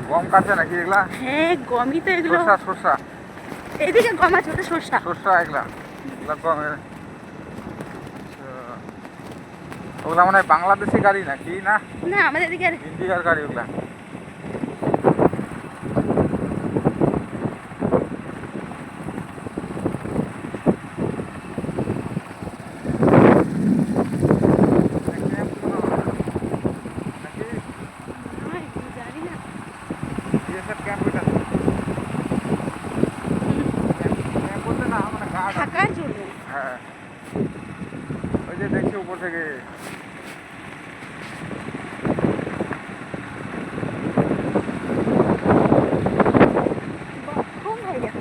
গম কাটছে নাকি এগুলা? হ্যাঁ গমই তো এগুলো। সরষা সরষা এদিকে গম আছে, ওটা সরষা। সরষা এগুলা এগুলা গমের। ওগুলা মানে বাংলাদেশি গাড়ি নাকি না না আমাদের এদিকে ইন্ডিয়ার গাড়ি ওগুলা? জানি না। থাকার জন্য। হ্যাঁ ওই যে দেখছি উপর থেকে কম হয়ে গেছে।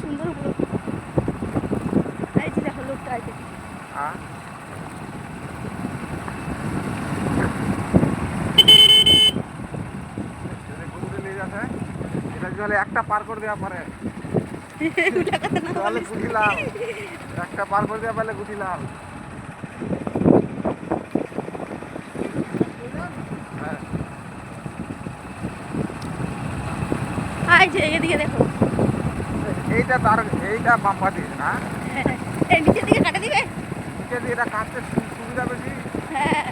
সুন্দর উপরে। এই যে দেখো লোকটা আছে। একটা পার করে দেওয়া পারে তাহলে গুটি লাল। একটা পার করে দেওয়া পারলে গুটি লাল। এই যে এদিকে দেখো। এইটা তার এইটা বাম্পা দিয়ে না এই নিচের দিকে কাটা দিবে। নিচে দিয়ে এটা কাটতে সুবিধা বেশি। হ্যাঁ